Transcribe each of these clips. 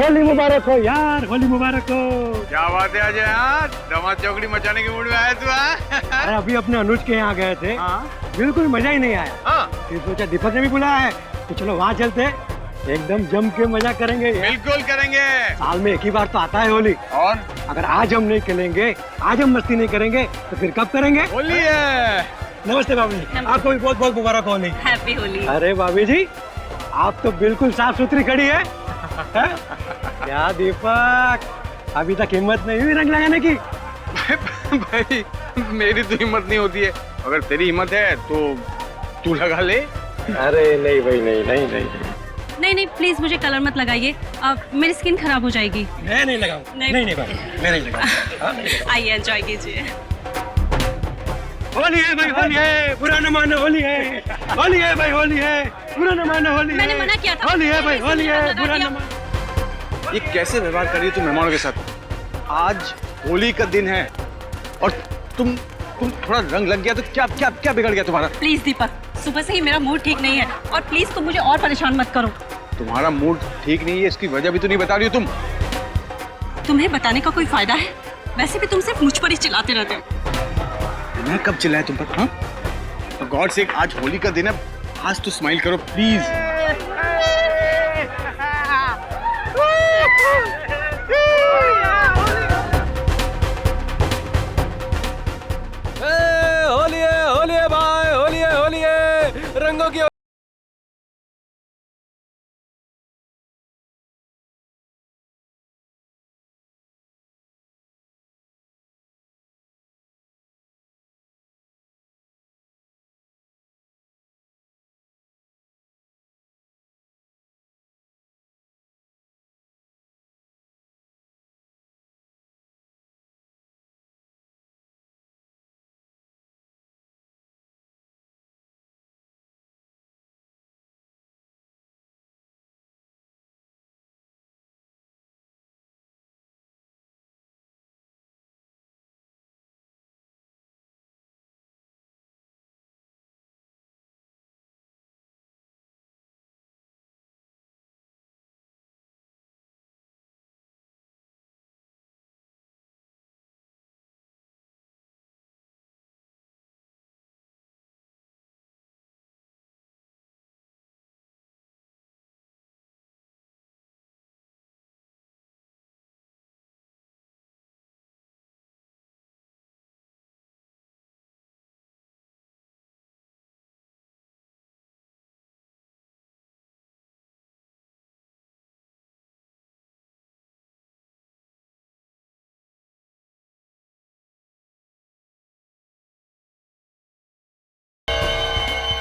होली मुबारक हो यार, होली मुबारक हो। क्या बात है अजय, यार दमाद चौकड़ी मचाने के मूड में आया तू? अरे अभी अपने अनुज के यहाँ गए थे, बिल्कुल मजा ही नहीं आया। फिर सोचा दीपक ने भी बुलाया है तो चलो वहाँ चलते, एकदम जम के मजा करेंगे। बिल्कुल करेंगे, साल में एक ही बार तो आता है होली। और अगर आज हम नहीं खेलेंगे, आज हम मस्ती नहीं करेंगे तो फिर कब करेंगे? होली है। नमस्ते भाभी जी, आपको भी बहुत बहुत मुबारक होली। हैप्पी होली। अरे भाभी जी, आप तो बिल्कुल साफ सुथरी खड़ी है। क्या दीपक, अभी तक हिम्मत नहीं हुई रंग लगाने की? भाई मेरी तो हिम्मत नहीं होती है, अगर तेरी हिम्मत है तो तू लगा ले। अरे नहीं भाई, नहीं नहीं नहीं नहीं नहीं प्लीज मुझे कलर मत लगाइए, मेरी स्किन खराब हो जाएगी। मैं नहीं लगाऊंगा। नहीं। नहीं भाई, मैं नहीं लगाऊंगा। आइए एंजॉय कीजिए। होली है भाई, होली है, बुरा न मानो, होली है। होली है भाई, होली है, बुरा न मानो, होली है। मैंने मना किया था। होली है भाई, होली है, मैंने बुरा मना न मानो। ये कैसे व्यवहार कर रही है तू मेहमानों के साथ? आज होली का दिन है और तुम थोड़ा रंग लग गया तो क्या क्या क्या बिगड़ गया तुम्हारा? प्लीज दीपक, सुबह से ही मेरा मूड ठीक नहीं है और प्लीज तुम मुझे और परेशान मत करो। तुम्हारा मूड ठीक नहीं है, इसकी वजह भी तो नहीं बता रही हो तुम। तुम्हें बताने का कोई फायदा है? वैसे भी तुम सिर्फ मुझ पर ही चिल्लाते रहते हो। मैं कब चिल्लाया तुम पर? हाँ, गॉड से आज होली का दिन है, आज तो स्माइल करो प्लीज। होली है भाई, होली है रंगों की।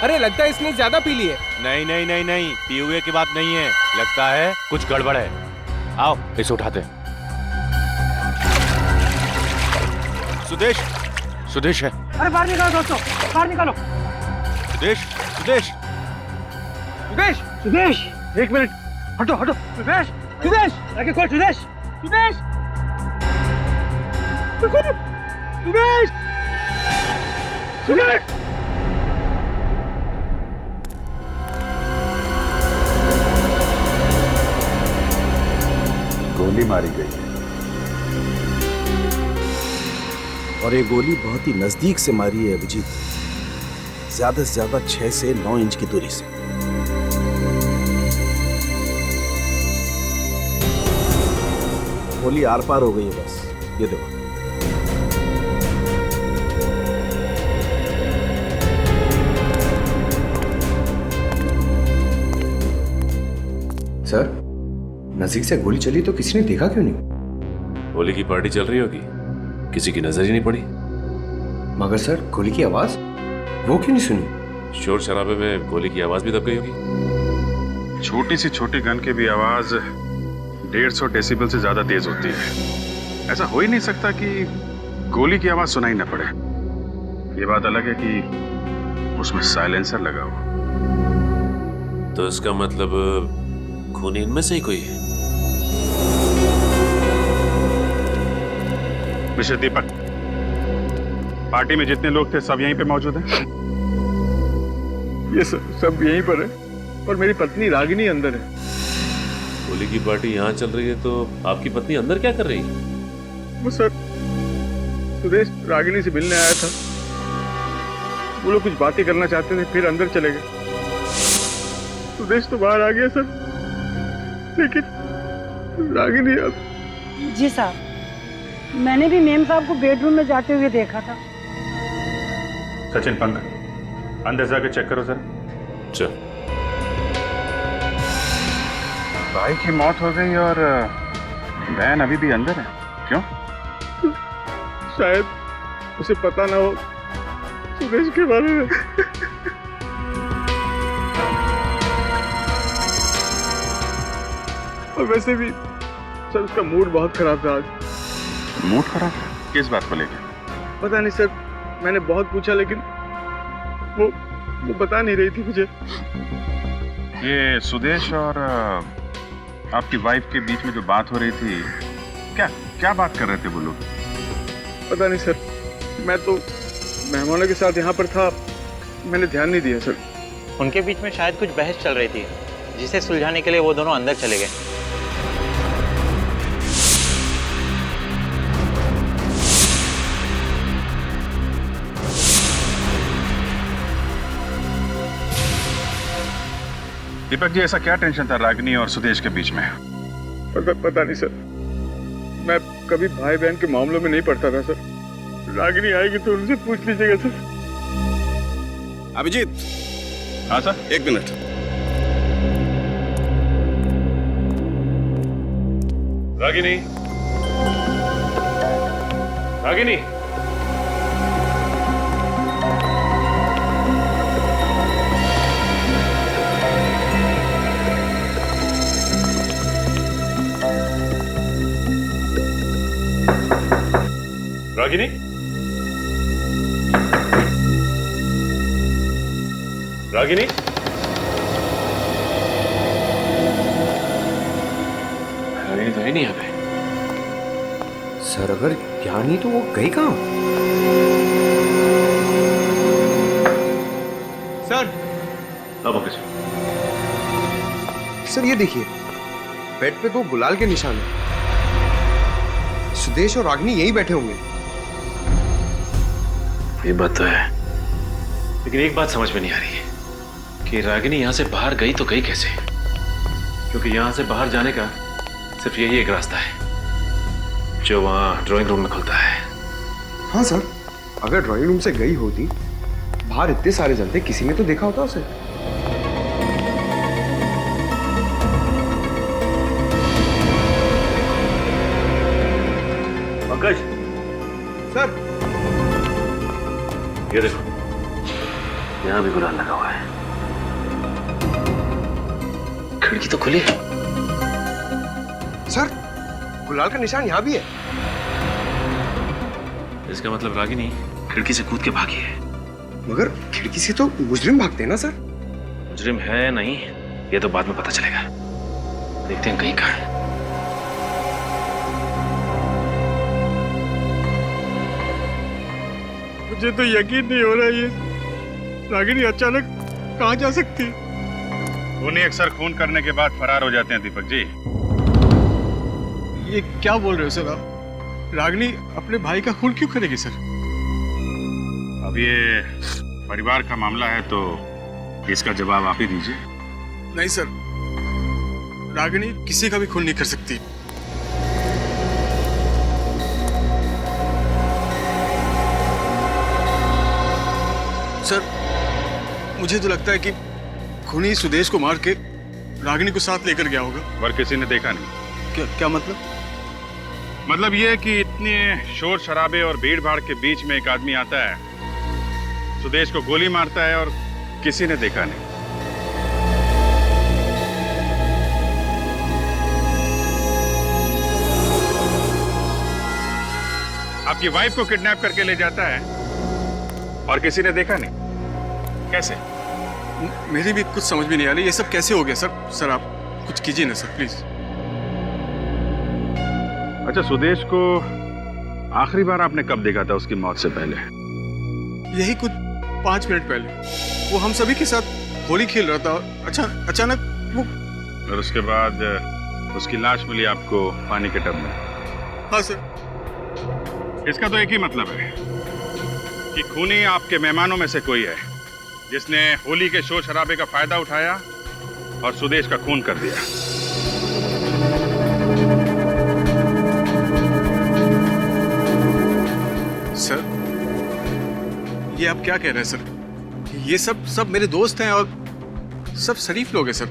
अरे लगता है इसने ज्यादा पी ली है। नहीं नहीं नहीं नहीं, पी हुए की बात नहीं है, लगता है कुछ गड़बड़ है। आओ इसे उठाते। सुदेश, सुदेश है। अरे बाहर निकालो दोस्तों, बाहर निकालो। सुदेश, सुदेश, सुदेश, सुदेश, एक मिनट, हटो हटो। सुदेश, सुदेश, आगे खोल। सुदेश, सुदेश, सुदेश, सुदेश। गोली मारी गई है और ये गोली बहुत ही नजदीक से मारी है अभिजीत, ज्यादा से ज्यादा 6 से 9 इंच की दूरी से। गोली आर पार हो गई है बस, ये देखो। सर, नजीक से गोली चली तो किसी ने देखा क्यों नहीं? होली की पार्टी चल रही होगी, किसी की नजर ही नहीं पड़ी। मगर सर, गोली की आवाज वो क्यों नहीं सुनी? शोर शराबे में गोली की आवाज भी दब गई होगी। छोटी सी छोटी गन की भी आवाज 150 डेसिबल से ज्यादा तेज होती है। ऐसा हो ही नहीं सकता कि गोली की आवाज सुनाई न पड़े। ये बात अलग है कि उसमें साइलेंसर लगा हो। तो इसका मतलब खूनी इनमें से ही कोई है। मिस्टर दीपक, पार्टी में जितने लोग थे सब यहीं पे मौजूद हैं? ये सब यहीं पर है और मेरी पत्नी रागिनी अंदर है। होली की पार्टी यहाँ चल रही है तो आपकी पत्नी अंदर क्या कर रही है? वो सर सुदेश रागिनी से मिलने आया था। वो लोग कुछ बातें करना चाहते थे, फिर अंदर चले गए। सुदेश तो बाहर आ गया सर, लेकिन रागिनी अब। जी साहब, मैंने भी मेम साहब को बेडरूम में जाते हुए देखा था। सचिन, पंकज, अंदर जाके चेक करो सर। चल। भाई की मौत हो गई और बहन अभी भी अंदर है, क्यों? शायद उसे पता ना हो सुदेश के बारे में। और वैसे भी सर उसका मूड बहुत खराब था आज। मूड खराब? किस बात को लेकर? पता नहीं सर, मैंने बहुत पूछा लेकिन वो बता नहीं रही थी मुझे। ये सुदेश और आपकी वाइफ के बीच में जो बात हो रही थी, क्या बात कर रहे थे वो लोग? पता नहीं सर, मैं तो मेहमानों के साथ यहाँ पर था, मैंने ध्यान नहीं दिया सर। उनके बीच में शायद कुछ बहस चल रही थी, जिसे सुलझाने के लिए वो दोनों अंदर चले गए। दीपक जी, ऐसा क्या टेंशन था रागिनी और सुदेश के बीच में? पता नहीं सर, मैं कभी भाई बहन के मामलों में नहीं पड़ता था सर। रागिनी आएगी तो उनसे पूछ लीजिएगा सर। अभिजीत। हाँ सर। 1 मिनट। रागिनी, रागिनी, रागिनी, रागिनी, रागिनी तो है नहीं यहाँ पे। सर अगर यहाँ नहीं तो वो गई कहाँ? सर। अब ओके सर ये देखिए, बेड पे 2 गुलाल के निशान हैं। सुदेश और रागिनी यहीं बैठे होंगे। ये बात तो है, लेकिन एक बात समझ में नहीं आ रही है कि रागिनी यहाँ से बाहर गई तो गई कैसे? क्योंकि यहाँ से बाहर जाने का सिर्फ यही एक रास्ता है जो वहाँ ड्राइंग रूम में खुलता है। हाँ सर, अगर ड्राइंग रूम से गई होती, बाहर इतने सारे जन थे, किसी ने तो देखा होता उसे। पंकज सर, ये देखो, यहाँ भी गुलाल लगा हुआ है। खिड़की तो खुली है। सर गुलाल का निशान यहाँ भी है। इसका मतलब रागिनी खिड़की से कूद के भागी है। मगर खिड़की से तो मुजरिम भागते हैं ना सर? मुजरिम है या नहीं, ये तो बाद में पता चलेगा। देखते हैं कहीं कहाँ है। मुझे तो यकीन नहीं हो रहा है, ये रागिनी अचानक कहाँ जा सकती है? उन्हें अक्सर खून करने के बाद फरार हो जाते हैं दीपक जी। ये क्या बोल रहे हो सर आप? रागिनी अपने भाई का खून क्यों करेगी सर? अब ये परिवार का मामला है तो इसका जवाब आप ही दीजिए। नहीं सर, रागिनी किसी का भी खून नहीं कर सकती। सर मुझे तो लगता है कि खूनी सुदेश को मार के रागिनी को साथ लेकर गया होगा। पर किसी ने देखा नहीं। क्या मतलब? मतलब ये कि इतने शोर शराबे और भीड़ भाड़ के बीच में एक आदमी आता है, सुदेश को गोली मारता है और किसी ने देखा नहीं। आपकी वाइफ को किडनैप करके ले जाता है और किसी ने देखा नहीं। कैसे? मेरी भी कुछ समझ में नहीं आ रही, ये सब कैसे हो गया सर? सर आप कुछ कीजिए ना सर, प्लीज। अच्छा, सुदेश को आखिरी बार आपने कब देखा था उसकी मौत से पहले? यही कुछ 5 मिनट पहले। वो हम सभी के साथ होली खेल रहा था, अच्छा अचानक वो। और उसके बाद उसकी लाश मिली आपको पानी के टब में। हाँ सर। इसका तो एक ही मतलब है कि खूनी आपके मेहमानों में से कोई है जिसने होली के शोर शराबे का फायदा उठाया और सुदेश का खून कर दिया। सर, ये आप क्या कह रहे हैं सर? ये सब मेरे दोस्त हैं और सब शरीफ लोग हैं सर।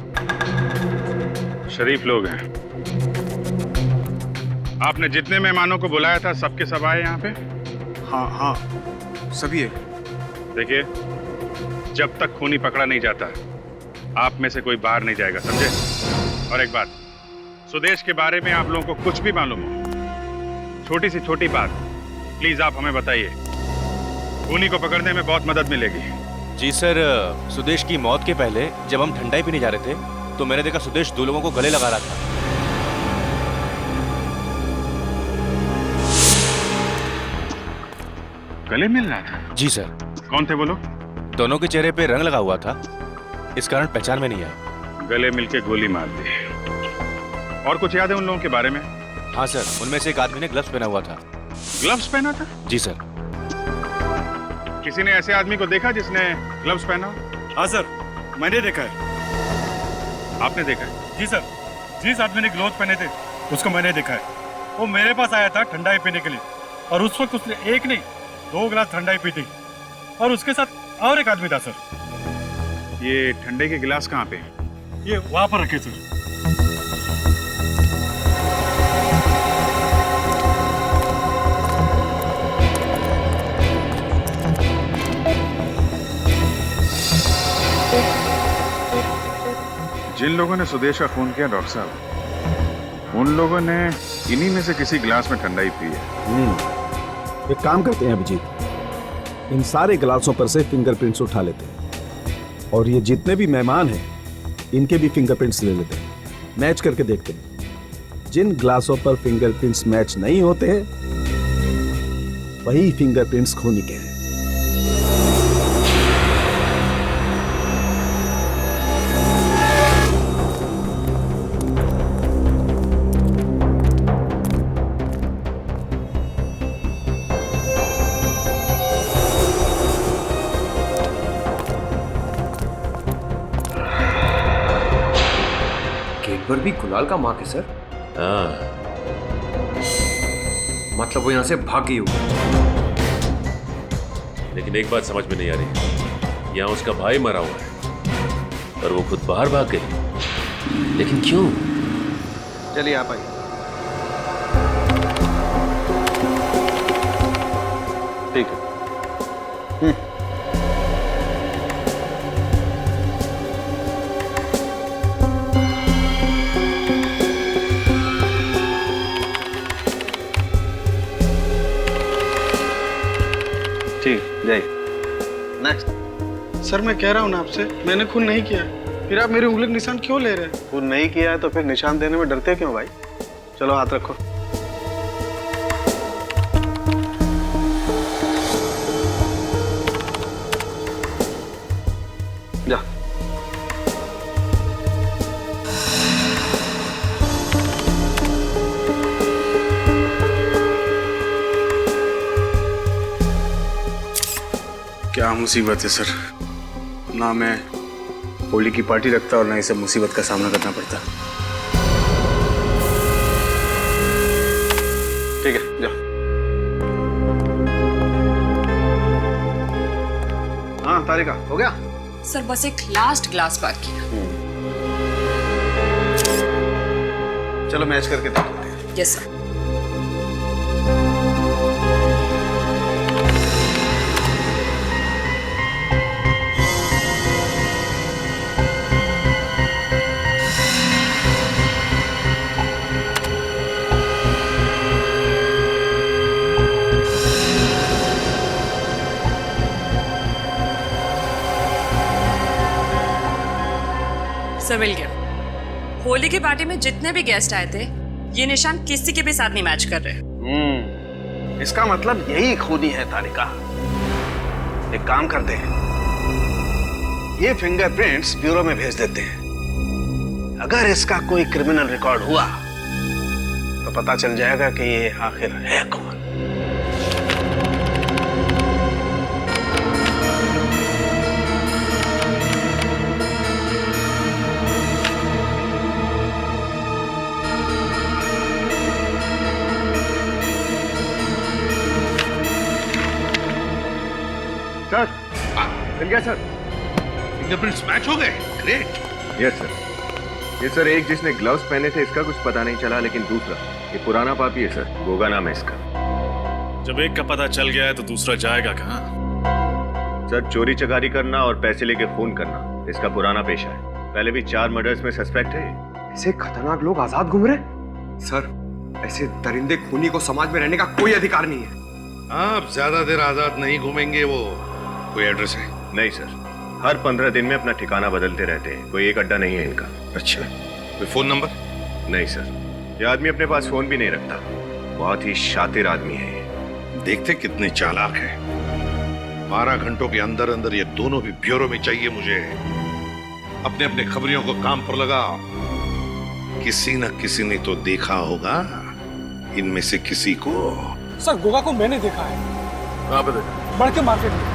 शरीफ लोग हैं। आपने जितने मेहमानों को बुलाया था सबके सब आए यहाँ पे? हाँ, सभी है। देखिए, जब तक खूनी पकड़ा नहीं जाता आप में से कोई बाहर नहीं जाएगा, समझे? और एक बात, सुदेश के बारे में आप लोगों को कुछ भी मालूम हो, छोटी सी छोटी बात प्लीज आप हमें बताइए। खूनी को पकड़ने में बहुत मदद मिलेगी। जी सर, सुदेश की मौत के पहले जब हम ठंडाई पीने जा रहे थे तो मैंने देखा सुदेश 2 लोगों को गले लगा रहा था। गले मिल रहा था? जी सर। कौन थे वो लोग? दोनों के चेहरे पे रंग लगा हुआ था, इस कारण पहचान में नहीं आया। गले मिलके गोली मार दी। और कुछ याद है उन लोगों के बारे में? हाँ सर, उनमें से एक आदमी ने ग्लव्स पहना हुआ था। ग्लव्स पहना था? जी सर। किसी ने ऐसे आदमी को देखा जिसने ग्लव्स पहना? हाँ सर, मैंने देखा है। आपने देखा है? जी सर, जिस आदमी ने ग्लोव्स पहने थे उसको मैंने देखा है। वो मेरे पास आया था ठंडाई पीने के लिए और उस वक्त उसने एक नहीं 2 गिलास ठंडाई पी थी और उसके साथ और एक आदमी था सर। ये ठंडे के गिलास कहाँ पे? ये वहां पर रखे सर। जिन लोगों ने सुदेश का खून किया डॉक्टर साहब, उन लोगों ने इन्हीं में से किसी गिलास में ठंडाई पी है। एक काम करते हैं अभिजीत, इन सारे गिलासों पर से फिंगरप्रिंट्स उठा लेते हैं और ये जितने भी मेहमान हैं इनके भी फिंगरप्रिंट्स ले लेते हैं, मैच करके देखते हैं। जिन गिलासों पर फिंगरप्रिंट्स मैच नहीं होते वही फिंगरप्रिंट्स खूनी के हैं। पर भी गुलाल का मार्क है सर। हाँ, मतलब वो यहाँ से भाग गई होगी। लेकिन एक बात समझ में नहीं आ रही, यहाँ उसका भाई मरा हुआ है और वो खुद बाहर भाग गई, लेकिन क्यों? चलिए आप आइए। ठीक है। नेक्स्ट। सर मैं कह रहा हूँ ना आपसे, मैंने खून नहीं किया है, फिर आप मेरी उंगली निशान क्यों ले रहे हैं? खून नहीं किया है तो फिर निशान देने में डरते क्यों भाई? चलो हाथ रखो। जा। क्या मुसीबत है सर, ना मैं होली की पार्टी रखता और ना इसे मुसीबत का सामना करना पड़ता। ठीक है, जाओ। हाँ तारिका, हो गया? सर बस एक लास्ट ग्लास बाकी है। चलो मैच करके देखते हैं। Yes sir. सर मिल गया। होली की पार्टी में जितने भी गेस्ट आए थे ये निशान किसी के भी साथ नहीं मैच कर रहे। इसका मतलब यही खूनी है तारिका। एक काम करते हैं, ये फिंगरप्रिंट्स ब्यूरो में भेज देते हैं, अगर इसका कोई क्रिमिनल रिकॉर्ड हुआ तो पता चल जाएगा कि ये आखिर है कौन। सर मिल गया सर। फिंगरप्रिंट्स मैच हो गए। ग्रेट। Yes sir. ये सर एक जिसने ग्लव्स पहने थे इसका कुछ पता नहीं चला, लेकिन दूसरा ये पुराना पापी है सर, गोगा नाम है इसका। जब एक का पता चल गया है तो दूसरा जाएगा कहाँ? सर चोरी चकारी करना और पैसे लेके खून करना इसका पुराना पेशा है। पहले भी 4 मर्डर्स में सस्पेक्ट है। ऐसे खतरनाक लोग आजाद घूम रहे? सर ऐसे दरिंदे खूनी को समाज में रहने का कोई अधिकार नहीं है। आप ज्यादा देर आजाद नहीं घूमेंगे। वो कोई एड्रेस है? नहीं सर, हर 15 दिन में अपना ठिकाना बदलते रहते हैं, कोई एक अड्डा नहीं है इनका। अच्छा, कोई फोन नंबर? नहीं सर, ये आदमी अपने पास फोन भी नहीं रखता। बहुत ही शातिर आदमी है ये। देखते कितने चालाक हैं। 12 घंटों के अंदर अंदर ये दोनों भी ब्यूरो में चाहिए मुझे। अपने अपने खबरियों को काम पर लगाओ। किसी न किसी ने तो देखा होगा इनमें से किसी को। सर गोगा को मैंने देखा है। कहाँ पे देखा? मड़के मार्केट में।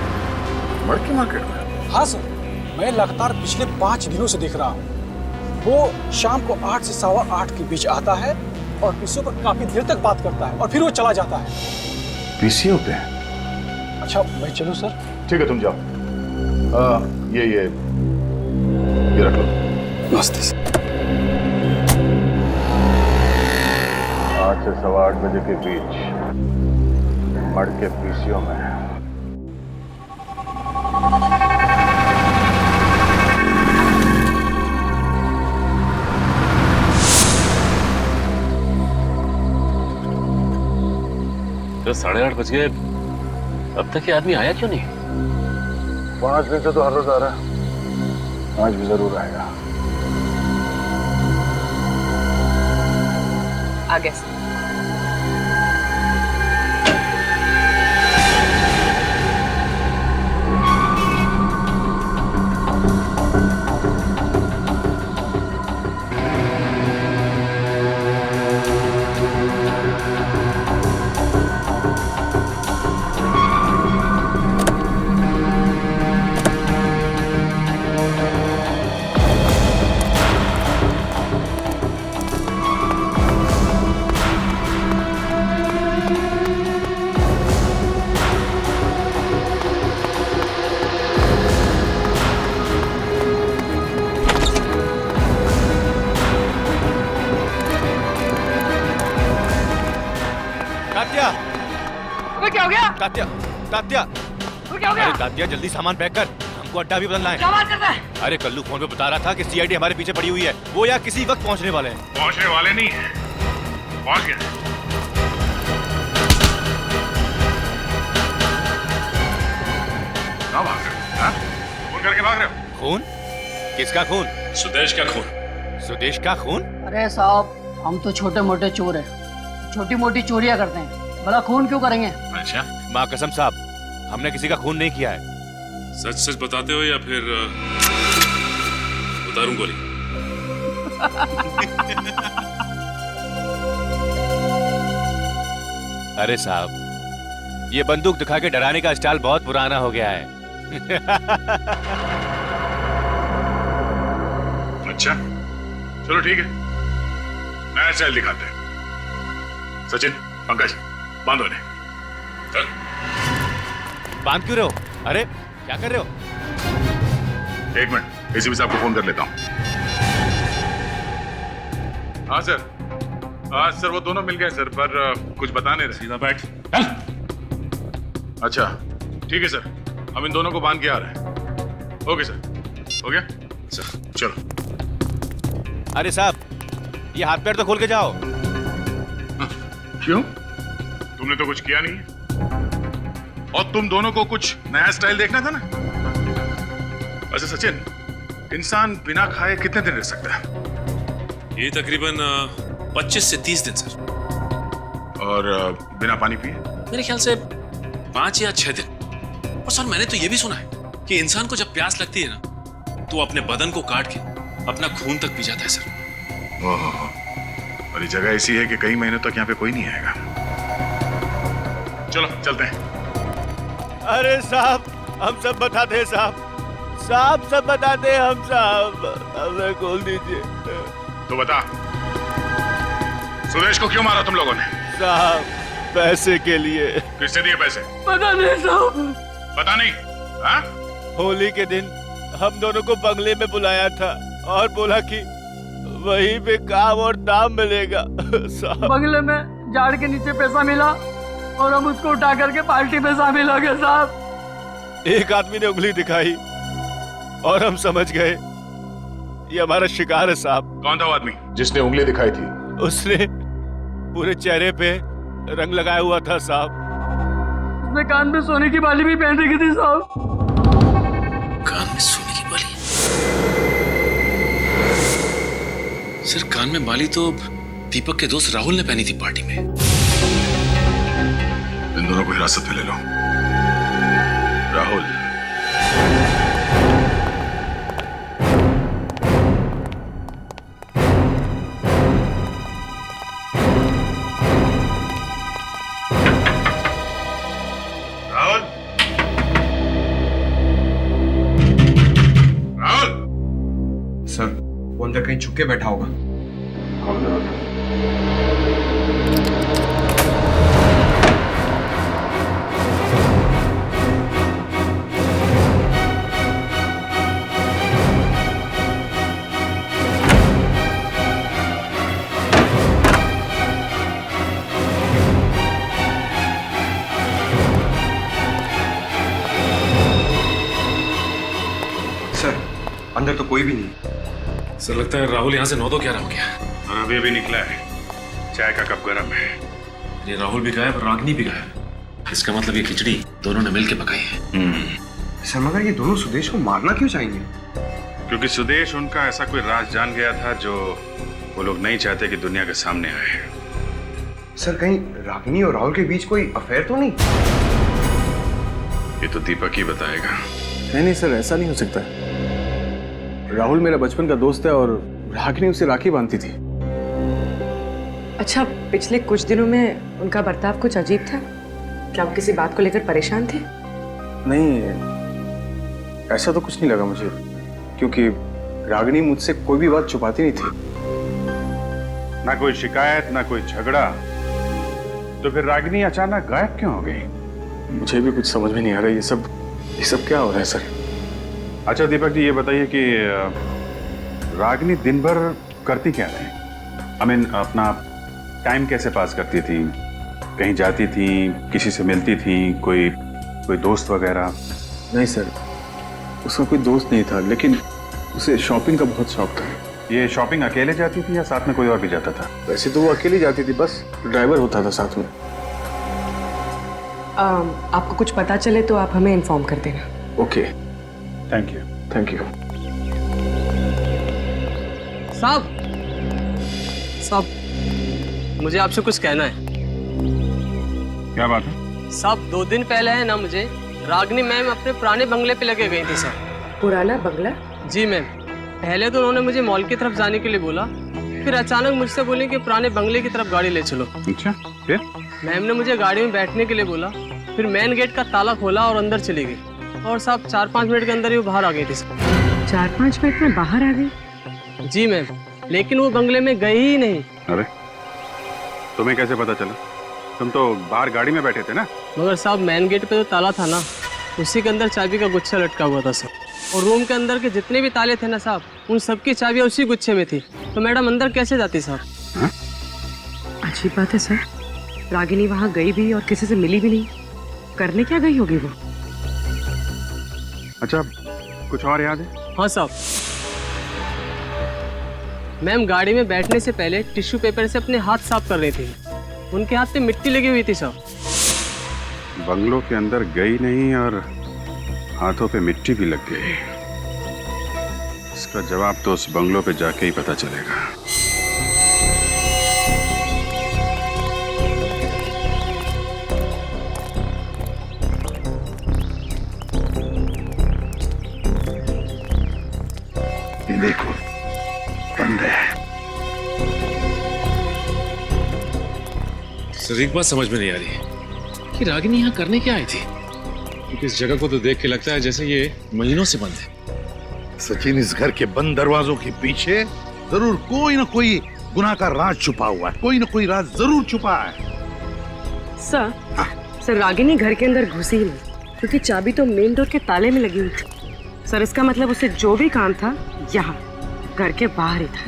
मड़के मार्केट में? हाँ सर, मैं लगातार पिछले 5 दिनों से देख रहा हूँ। वो शाम को 8 से 8:15 के बीच आता है और पीसीओ पर काफी देर तक बात करता है और फिर वो चला जाता है। पीसीओ पे? अच्छा मैं चलूँ सर? ठीक है तुम जाओ। ये रख लो। नमस्ते सर। 8 से 8:15 बजे के बीच मड़के पीसीओ में। तो 8:30 बज गए, अब तक ये आदमी आया क्यों नहीं? 5 दिन से तो हर रोज आ रहा है, आज भी जरूर आएगा। आ गया सर। क्या हो गया? तात्या, तात्या, क्या हो गया? अरे तात्या जल्दी सामान पैक कर, हमको अड्डा भी बदलना है। क्या बात करता है? अरे कल्लू फोन पे बता रहा था कि सीआईडी हमारे पीछे पड़ी हुई है, वो यहाँ किसी वक्त पहुँचने वाले हैं। पहुंचने वाले नहीं है, पहुंच गए। क्या भाग रहे हो? खून करके भाग रहे हो? खून? किसका खून? सुदेश का खून। सुदेश का खून? अरे साहब हम तो छोटे मोटे चोर हैं, छोटी मोटी चोरियां करते हैं, बड़ा खून क्यों करेंगे? अच्छा, माँ कसम साहब, हमने किसी का खून नहीं किया है। सच सच बताते हो या फिर उतारूं गोली? अरे साहब, ये बंदूक दिखा के डराने का स्टाइल बहुत पुराना हो गया है। अच्छा, चलो ठीक है, नया स्टाइल दिखाते हैं। सचिन, पंकज, बांधो इन्हें। चल। बांध क्यों रहे हो? अरे क्या कर रहे हो? 1 मिनट, एसीपी साहब को फोन कर लेता हूँ। हाँ सर, आज सर वो दोनों मिल गए सर, पर कुछ बता नहीं रहे। सीधा बैठ। अच्छा ठीक है सर, हम इन दोनों को बांध के आ रहे हैं। ओके सर, हो गया सर, चलो। अरे साहब, ये हाथ पैर तो खोल के जाओ। क्यों? तुमने तो कुछ किया नहीं है, और तुम दोनों को कुछ नया स्टाइल देखना था ना। वैसे सचिन, इंसान बिना खाए कितने दिन रह सकता है? ये तकरीबन 25 से 30 दिन सर। और बिना पानी पिए? मेरे ख्याल से 5 या 6 दिन। और सर मैंने तो ये भी सुना है कि इंसान को जब प्यास लगती है ना, तो अपने बदन को काट के अपना खून तक पी जाता है सर। ओहो, और ये जगह ऐसी है कि कई महीनों तक यहाँ पे कोई नहीं आएगा। चलो चलते हैं। अरे साहब, हम सब बताते हैं साहब, साहब सब बताते हैं हम साहब, हमें खोल दीजिए। तो बता, सुरेश को क्यों मारा तुम लोगों ने? साहब पैसे के लिए। किससे दिए पैसे? पता नहीं साहब। पता नहीं? हाँ? होली के दिन हम दोनों को बंगले में बुलाया था और बोला कि वहीं पे काम और दाम मिलेगा। साहब बंगले में झाड़ के नीचे पैसा मिला और हम उसको उठा करके पार्टी में शामिल हो गए साहब। एक आदमी ने उंगली दिखाई और हम समझ गए ये हमारा शिकार है साहब। कौन था वो आदमी जिसने उंगली दिखाई थी? उसने पूरे चेहरे पे रंग लगाया हुआ था साहब। उसने कान में सोने की बाली भी पहन रखी थी साहब। कान में सोने की बाली? सर कान में बाली तो दीपक के दोस्त राहुल ने पहनी थी पार्टी में। इन दोनों को हिरासत में ले लो। राहुल, राहुल, राहुल। सर वो अंदर कहीं छुप के बैठा होगा। सर अंदर तो कोई भी नहीं। सर लगता है राहुल यहाँ से 9-11 हो गया। और अभी अभी निकला है, चाय का कप गर्म है। ये राहुल भी गायब, रागनी भी गायब। इसका मतलब ये खिचड़ी दोनों ने मिलके पकाई है। सर मगर ये दोनों सुदेश को मारना क्यों चाहेंगे? क्योंकि सुदेश उनका ऐसा कोई राज जान गया था जो वो लोग नहीं चाहते कि दुनिया के सामने आए। सर कहीं रागिनी और राहुल के बीच कोई अफेयर तो नहीं? ये तो दीपक ही बताएगा। नहीं सर, ऐसा नहीं हो सकता। राहुल मेरा बचपन का दोस्त है और रागिनी उसे राखी बांधती थी। अच्छा, पिछले कुछ दिनों में उनका बर्ताव कुछ अजीब था। क्या वो किसी बात को लेकर परेशान थे? नहीं, ऐसा तो कुछ नहीं लगा मुझे, क्योंकि रागिनी मुझसे कोई भी बात छुपाती नहीं थी। ना कोई शिकायत, ना कोई झगड़ा, तो फिर रागिनी अचानक गायब क्यों हो गई? मुझे भी कुछ समझ में नहीं आ रहा। ये सब क्या हो रहा है सर? अच्छा दीपक जी, ये बताइए कि रागिनी दिन भर करती क्या थी? I mean, अपना टाइम कैसे पास करती थी? कहीं जाती थी, किसी से मिलती थी, कोई दोस्त वगैरह? नहीं सर, उसका कोई दोस्त नहीं था, लेकिन उसे शॉपिंग का बहुत शौक था। ये शॉपिंग अकेले जाती थी या साथ में कोई और भी जाता था? वैसे तो वो अकेली जाती थी, बस ड्राइवर होता था साथ में। आपको कुछ पता चले तो आप हमें इन्फॉर्म कर देना। Okay, thank you. साहब मुझे आपसे कुछ कहना है। क्या बात है? साहब 2 दिन पहले है ना, मुझे रागिनी मैम अपने पुराने बंगले पे लेके गई थी सर। पुराना बंगला? जी मैम। पहले तो उन्होंने मुझे मॉल की तरफ जाने के लिए बोला, फिर अचानक मुझसे बोले कि पुराने बंगले की तरफ गाड़ी ले चलो। अच्छा, फिर? मैम ने मुझे गाड़ी में बैठने के लिए बोला, फिर मेन गेट का ताला खोला और अंदर चली गई। और साहब 4-5 मिनट के अंदर ही वो बाहर आ गई थी सर। 4-5 मिनट में बाहर आ गई? जी मैम, लेकिन वो बंगले में गई ही नहीं। अरे, तुम्हें कैसे पता चला? तुम तो बाहर गाड़ी में बैठे थे ना? मगर साहब मेन गेट पे जो ताला था ना, उसी के अंदर चाबी का गुच्छा लटका हुआ था सर। और रूम के अंदर के जितने भी ताले थे ना साहब, उन सबकी चाबियां उसी गुच्छे में थी। तो मैडम अंदर कैसे जाती साहब? अजीब बात है सर, रागिनी वहाँ गई भी और किसी से मिली भी नहीं। करने क्या गई होगी वो? अच्छा, कुछ और याद है? हाँ साहब, मैम गाड़ी में बैठने से पहले टिश्यू पेपर से अपने हाथ साफ कर रही थी। उनके हाथ पे मिट्टी लगी हुई थी साहब। बंगलों के अंदर गई नहीं और हाथों पे मिट्टी भी लग गई। इसका जवाब तो उस बंगलों पे जाके ही पता चलेगा। ये देखो, बंद है। सर एक बात समझ में नहीं आ रही कि रागिनी यहाँ करने क्या आई थी, क्योंकि इस जगह को तो देख के लगता है जैसे ये महीनों से बंद है। सचिन, इस घर के बंद दरवाजों के पीछे जरूर कोई ना कोई गुनाह का राज छुपा हुआ है, कोई ना कोई राज जरूर छुपा है। सर, सर रागिनी घर के अंदर घुसी ही नहीं, क्योंकि चाबी तो मेन डोर के ताले में लगी हुई थी। सर इसका मतलब उसे जो भी काम था यहाँ घर के बाहर ही था।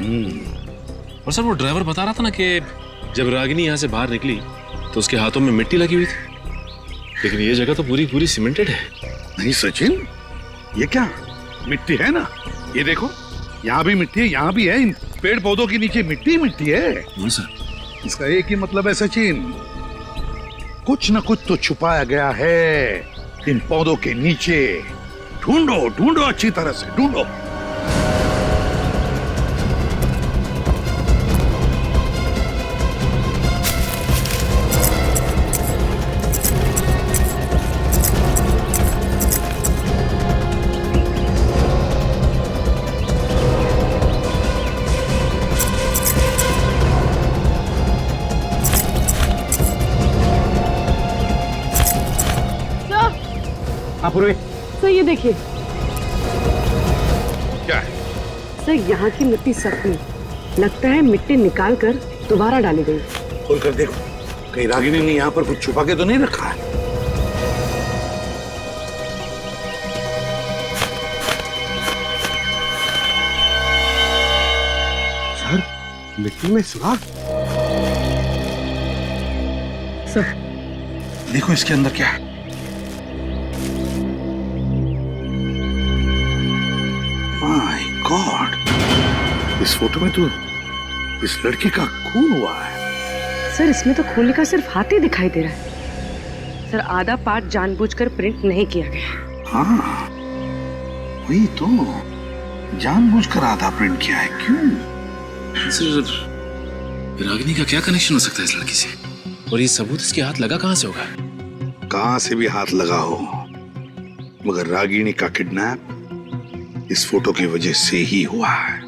और सर वो ड्राइवर बता रहा था ना कि जब रागिनी यहाँ से बाहर निकली तो उसके हाथों में मिट्टी लगी हुई थी, लेकिन ये जगह तो पूरी पूरी सीमेंटेड है। नहीं सचिन, ये क्या मिट्टी है ना, ये देखो यहाँ भी मिट्टी है, यहाँ भी है, इन पेड़ पौधों के नीचे मिट्टी मिट्टी है। सर इसका एक ही मतलब है सचिन, कुछ न कुछ तो छुपाया गया है इन पौधों के नीचे। ढूंढो ढूंढो, अच्छी तरह से ढूंढो। सर ये देखिए, क्या है? सर यहाँ की मिट्टी सख्त नहीं, लगता है मिट्टी निकाल कर दोबारा डाली गई। खोल कर देखो, कहीं रागिनी ने यहाँ पर कुछ छुपा के तो नहीं रखा है। सर, मिट्टी में सुराख। सर देखो इसके अंदर क्या है। माय गॉड, इस फोटो में तो इस लड़की का खून हुआ है। सर इसमें तो खून का सिर्फ हाथ ही दिखाई दे रहा है। सर आधा पार्ट जानबूझकर प्रिंट नहीं किया गया। हाँ वही तो, जानबूझकर आधा प्रिंट किया है। क्यों? सर रागिनी का क्या कनेक्शन हो सकता है इस लड़की से, और ये सबूत इसके हाथ लगा कहां से होगा? कहां से भी हाथ लगा हो, मगर रागिनी का किडनैप इस फोटो की वजह से ही हुआ है।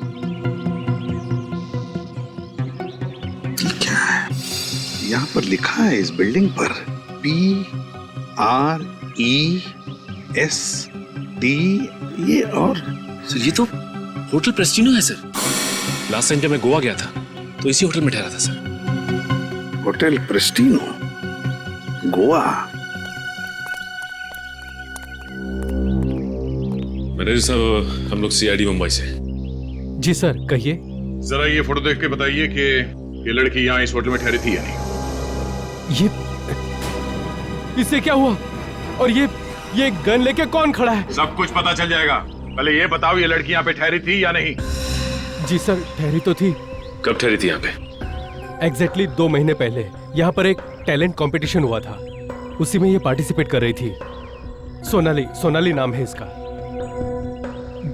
ये क्या है? यहाँ पर लिखा है इस बिल्डिंग पर PREST, ये और सर ये तो होटल प्रेस्टिनो है सर। लास्ट टाइम जब मैं गोवा गया था तो इसी होटल में ठहरा था सर। होटल प्रेस्टिनो, गोवा। मैनेजर साहब, हम लोग CID मुंबई से। जी सर, कहिए। जरा ये फोटो देख के बताइए कि ये लड़की यहाँ इस होटल में ठहरी थी या नहीं। इससे क्या हुआ? और ये गन लेके कौन खड़ा है? सब कुछ पता चल जाएगा, पहले ये बताओ ये लड़की यहाँ पे ठहरी थी या नहीं। जी सर, ठहरी तो थी। कब ठहरी थी यहाँ पे? एग्जैक्टली 2 महीने पहले यहाँ पर एक टैलेंट कंपटीशन हुआ था, उसी में ये पार्टिसिपेट कर रही थी। सोनाली नाम है इसका।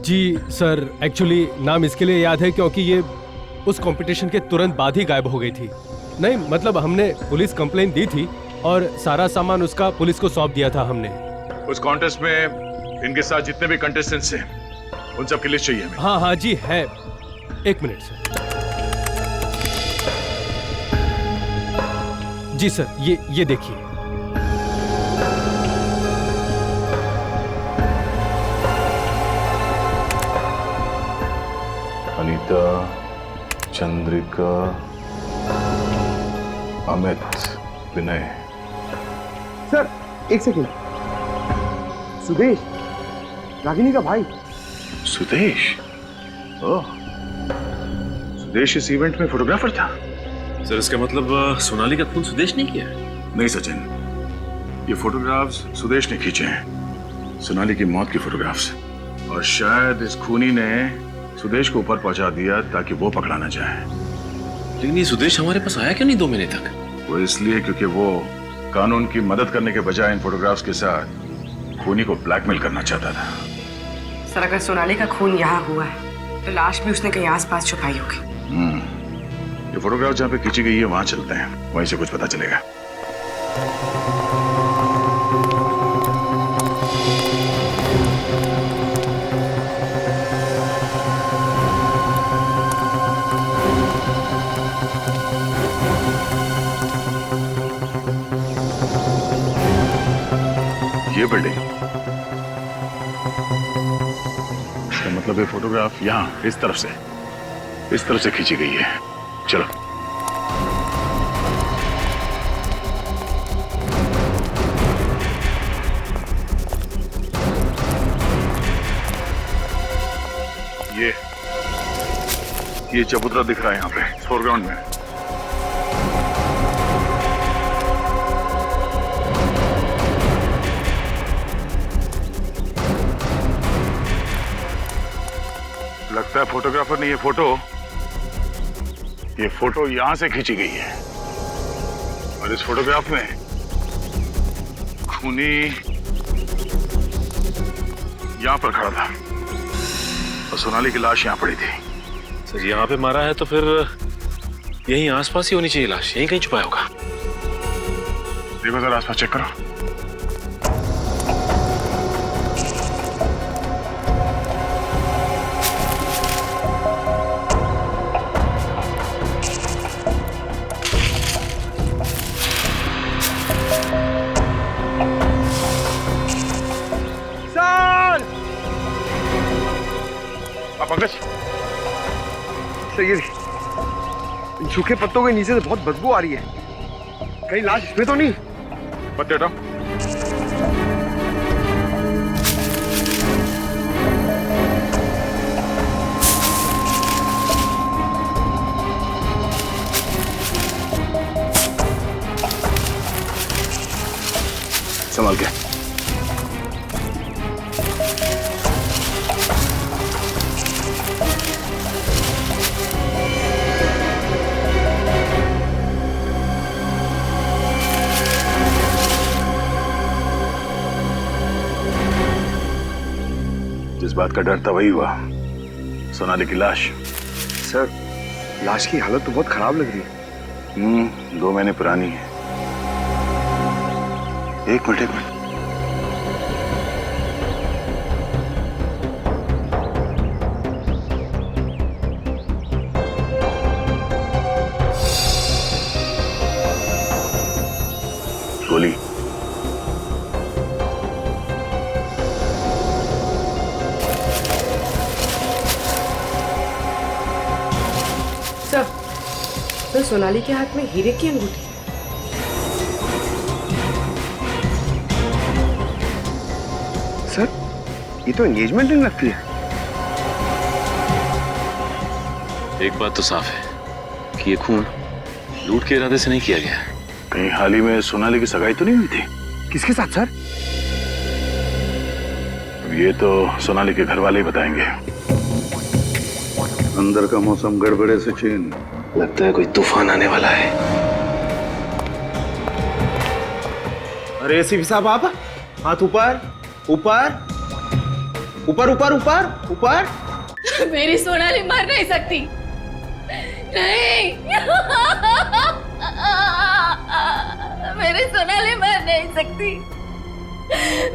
जी सर, एक्चुअली नाम इसके लिए याद है क्योंकि ये उस कंपटीशन के तुरंत बाद ही गायब हो गई थी। नहीं मतलब हमने पुलिस कंप्लेंट दी थी और सारा सामान उसका पुलिस को सौंप दिया था हमने। उस कॉन्टेस्ट में इनके साथ जितने भी कंटेस्टेंट्स हैं उन सब की लिस्ट चाहिए हमें। हाँ जी है, 1 मिनट सर। जी सर, ये देखिए। अनीता, चंद्रिका, अमित, विनय। सर एक सेकंड, सुदेश, रागिनी का भाई। सुदेश? ओह, सुदेश इस इवेंट में फोटोग्राफर था। सर इसका मतलब सोनाली का खून सुदेश ने किया? नहीं सचिन, ये फोटोग्राफ्स सुदेश ने खींचे हैं, सोनाली की मौत की फोटोग्राफ्स, और शायद इस खूनी ने सुदेश को ऊपर पहुंचा दिया ताकि वो पकड़ा ना जाए। लेकिन ये सुदेश हमारे पास आया क्यों नहीं 2 महीने तक? वो इसलिए क्योंकि वो कानून की मदद करने के बजाय इन फोटोग्राफ्स के साथ खूनी को ब्लैकमेल करना चाहता था। सर अगर सोनाली का खून यहाँ हुआ है तो लाश भी उसने कहीं आसपास छुपाई होगी। ये फोटोग्राफ जहाँ पे खींची गई है वहां चलते हैं, वहीं से कुछ पता चलेगा। ये बिल्डिंग, इसका मतलब ये फोटोग्राफ यहाँ इस तरफ से खींची गई है। चलो। ये चबूतरा दिख रहा है यहाँ पे फोरग्राउंड में। लगता है फोटोग्राफर ने ये फोटो यहां से खींची गई है। और इस फोटोग्राफ में खूनी यहां पर खड़ा था और सोनाली की लाश यहां पड़ी थी। सर यहाँ पे मारा है तो फिर यहीं आसपास ही होनी चाहिए लाश, यहीं कहीं छुपाया होगा। देखो जरा आसपास चेक करो। पंकज, ये इन सूखे पत्तों के नीचे से बहुत बदबू आ रही है। कहीं लाश इसमें तो नहीं? पत्ते हटाओ। संभाल के। जिस बात का डर था वही हुआ, सोनाली की लाश। सर, लाश की हालत तो बहुत खराब लग रही है। 2 महीने पुरानी है। एक मिनट गोली। तो सोनाली के हाथ में हीरे की अंगूठी। सर, ये तो एंगेजमेंट रिंग लगती है। एक बात तो साफ है कि ये खून लूट के इरादे से नहीं किया गया। कहीं हाल ही में सोनाली की सगाई तो नहीं हुई थी? किसके साथ सर? ये तो सोनाली के घर वाले ही बताएंगे। अंदर का मौसम गड़बड़े से चेन, लगता है कोई तूफान आने वाला है। अरे एसीपी साहब, आप हाथ ऊपर ऊपर ऊपर ऊपर ऊपर ऊपर। मेरी सोनाली मर नहीं सकती, नहीं। मेरी सोनाली मर नहीं सकती,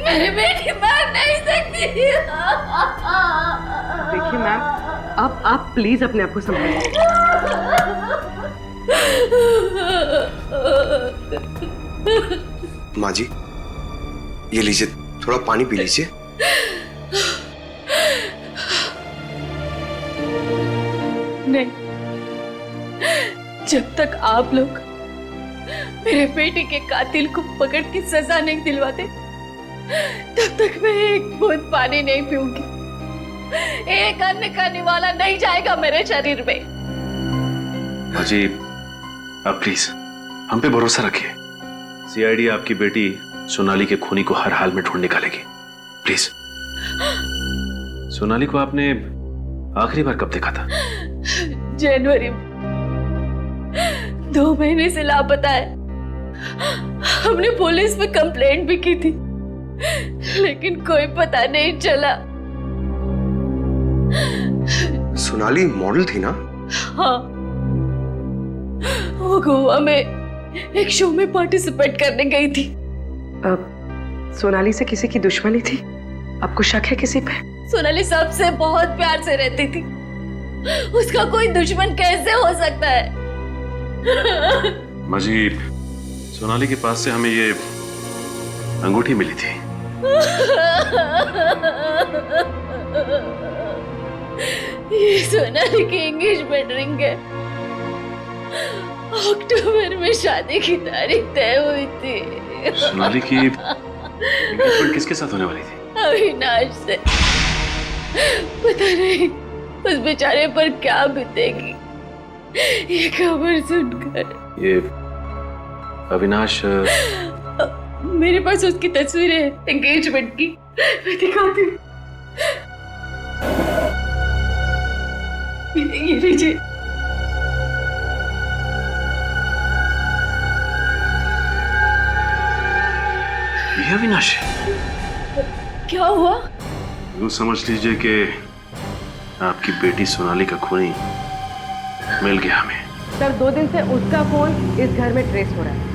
मेरी बेटी मर नहीं सकती। देखिए मैम, आप प्लीज अपने आप को संभालिए। माँ जी, ये लीजिए, थोड़ा पानी पी लीजिए। नहीं, जब तक आप लोग मेरे बेटे के कातिल को पकड़ के सजा नहीं दिलवाते, तब तक मैं एक बूंद पानी नहीं पीऊंगी। एक अन्न का निवाला नहीं जाएगा मेरे शरीर में। जी, आप प्लीज हम पे भरोसा रखिए। सीआईडी आपकी बेटी सोनाली के खूनी को हर हाल में ढूंढ निकालेगी। प्लीज। सोनाली को आपने आखिरी बार कब देखा था? जनवरी में। 2 महीने से लापता है। हमने पुलिस में कंप्लेंट भी की थी, लेकिन कोई पता नहीं चला। सोनाली मॉडल थी ना? हाँ, वो गोवा में एक शो में पार्टिसिपेट करने गई थी। अब सोनाली से किसी की दुश्मनी थी? आपको शक है किसी पे? सोनाली सबसे बहुत प्यार से रहती थी, उसका कोई दुश्मन कैसे हो सकता है? मजीब, सोनाली के पास से हमें ये अंगूठी मिली थी ये सोनाली की एंगेजमेंट रिंग है। अक्टूबर में शादी की तारीख तय हुई थी। सोनाली की एंगेजमेंट किसके साथ होने वाली थी? अविनाश से। पता नहीं उस बेचारे पर क्या बीतेगी ये खबर सुनकर। ये अविनाश मेरे पास उसकी तस्वीरें है एंगेजमेंट की, मैं दिखाती हूँ। ये लीजिए। ये अविनाश है? क्या हुआ? यूं समझ लीजिए कि आपकी बेटी सोनाली का खूनी मिल गया हमें। सर 2 दिन से उसका फोन इस घर में ट्रेस हो रहा है।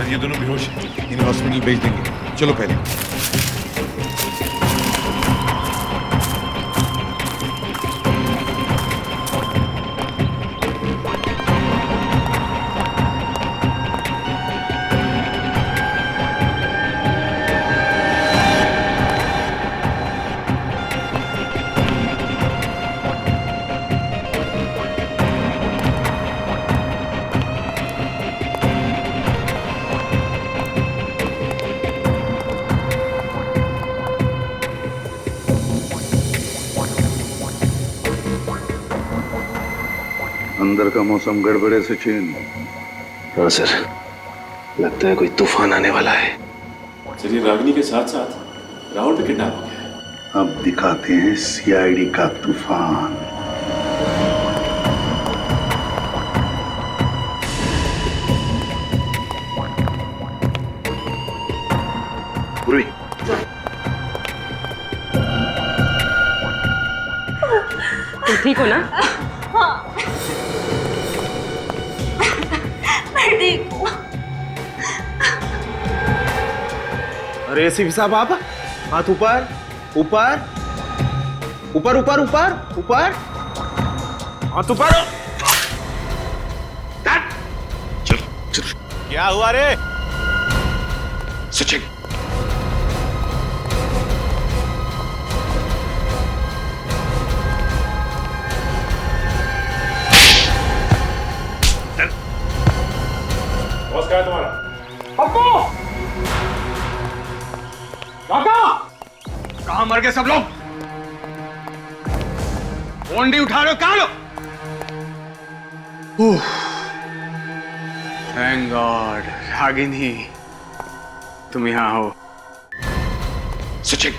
ये दोनों बेहोश हैं, इन्हें हॉस्पिटल भेज देंगे। चलो पहले। अंदर का मौसम गड़बड़े से चेन। हाँ सर, लगता है कोई तूफान आने वाला है। चलिए, रागिनी के साथ साथ राहुल भी किडनैप हो गया है। अब दिखाते हैं सीआईडी का तूफान। पूर्वी, तुम ठीक हो ना? हाँ, मैं ठीक हूँ। अरे एसीपी साहब, आप हाथ ऊपर ऊपर ऊपर ऊपर ऊपर ऊपर, हाथ ऊपर। क्या हुआ रे? सचिन, बॉस कहाँ है तुम्हारा? पप्पू! काका! कहां मर गए सब लोग? फोन नहीं उठा रहे हो, कहां लो? थैंक गॉड, रागिनी तुम यहां हो। सचिन,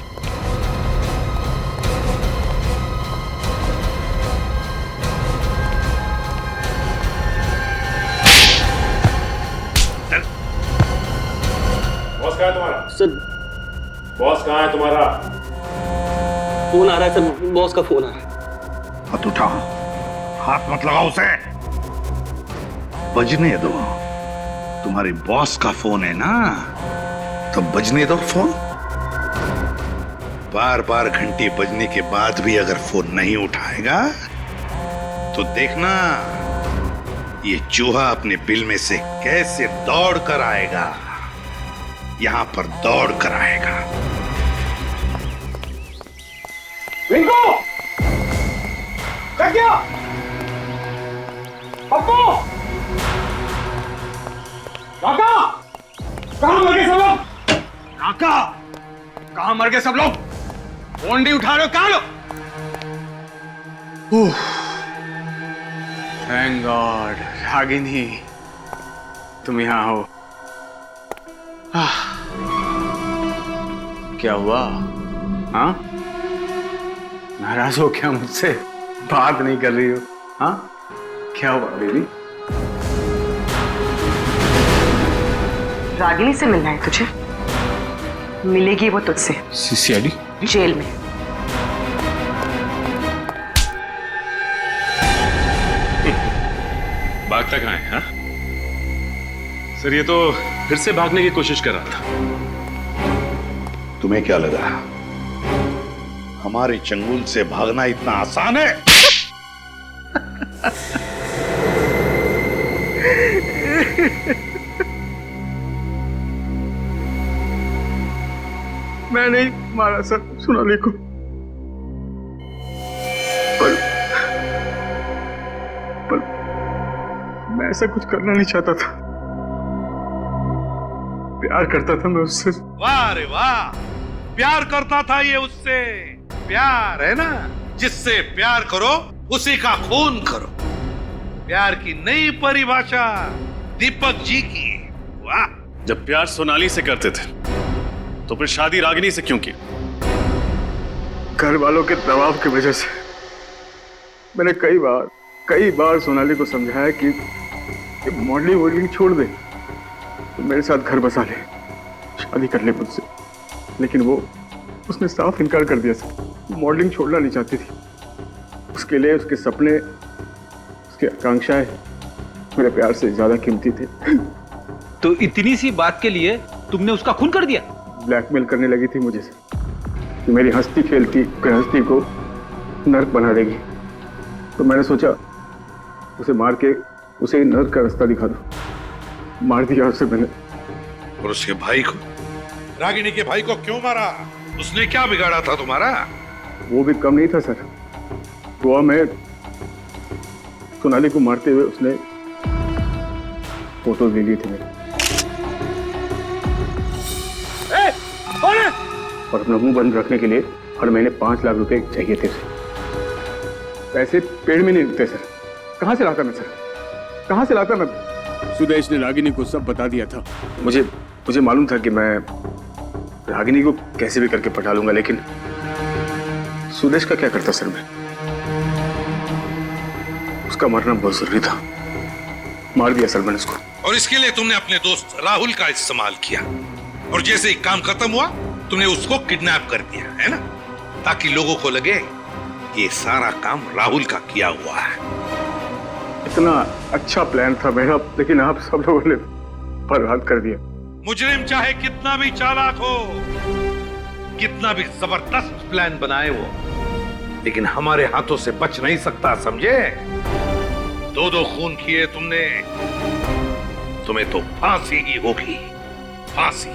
बॉस कहाँ है तुम्हारा? सर बॉस कहाँ है तुम्हारा? फोन आ रहा है सर, बॉस का फोन आ रहा है। हाथ उठा, हाथ मत लगाओ उसे। बजने दो, तुम्हारे बॉस का फोन है ना, तो बजने दो फोन। बार बार घंटी बजने के बाद भी अगर फोन नहीं उठाएगा तो देखना ये चूहा अपने बिल में से कैसे दौड़ कर आएगा, यहां पर दौड़ कर आएगा। रिंकू! क्या किया? पप्पू! काका! कहां मर गए सब लोग? काका! कहां मर गए सब लोग? फोन नहीं उठा रहे हो, कहां लो? थैंक गॉड रागिनी तुम यहाँ हो। क्या हुआ? हाँ, नाराज हो क्या मुझसे? बात नहीं कर रही हो? हाँ, क्या हुआ बेबी? रागिनी से मिलना है तुझे? मिलेगी वो तुझसे सीसीआईडी जेल में। भागता कहाँ है? हाँ? सर ये तो फिर से भागने की कोशिश कर रहा था। तुम्हें क्या लगा हमारे चंगुल से भागना इतना आसान है? मैं नहीं मारा सर सोनाली को, पर मैं ऐसा कुछ करना नहीं चाहता था। प्यार करता था मैं उससे। वाह रे वाह, प्यार करता था ये उससे। प्यार है ना, जिससे प्यार करो उसी का खून करो। प्यार की नई परिभाषा दीपक जी की। वाह। जब प्यार सोनाली से करते थे तो फिर शादी रागिनी से क्यों की? घर वालों के दबाव की वजह से मैंने कई बार सोनाली को समझाया कि मॉडलिंग छोड़ दे, तो मेरे साथ घर बसा ले, शादी कर ले मुझसे। लेकिन उसने साफ इनकार कर दिया सर। मॉडलिंग छोड़ना नहीं चाहती थी। उसके लिए उसके सपने, उसकी आकांक्षाएं मेरे प्यार से ज्यादा कीमती थे। तो इतनी सी बात के लिए तुमने उसका खून कर दिया? ब्लैकमेल करने लगी थी मुझे कि मेरी हंसती खेलती गृहस्थी को नर्क बना देगी। तो मैंने सोचा उसे मार के उसे नर्क का रास्ता दिखा दो। मार दिया उसे मैंने। और उसके भाई को, रागिनी के भाई को क्यों मारा? उसने क्या बिगाड़ा था तुम्हारा? वो भी कम नहीं था सर। गोवा में सोनाली को मारते हुए उसने फोटो ले ली थी मेरी। और अपना मुंह बंद रखने के लिए हर महीने 5 लाख रुपए चाहिए थे उसे। पैसे पेड़ में नहीं उगते सर। कहाँ से लाता मैं सर? कहाँ से लाता मैं? सुदेश ने रागिनी को सब बता दिया था। मुझे मालूम था कि मैं रागिनी को कैसे भी करके पटा लूंगा, लेकिन सुदेश का क्या करता सर? मैं उसका मरना बहुत जरूरी था। मार दिया सर मैंने उसको। और इसके लिए तुमने अपने दोस्त राहुल का इस्तेमाल किया, और जैसे ही काम खत्म हुआ तुमने उसको किडनैप कर दिया, है ना? ताकि लोगों को लगे कि ये सारा काम राहुल का किया हुआ है। इतना अच्छा प्लान था मेरा, लेकिन आप सब लोगों ने बर्बाद कर दिया। मुजरिम चाहे कितना भी चालाक हो, कितना भी जबरदस्त प्लान बनाए वो, लेकिन हमारे हाथों से बच नहीं सकता, समझे? 2 खून किए तुमने, तुम्हें तो फांसी ही होगी, फांसी।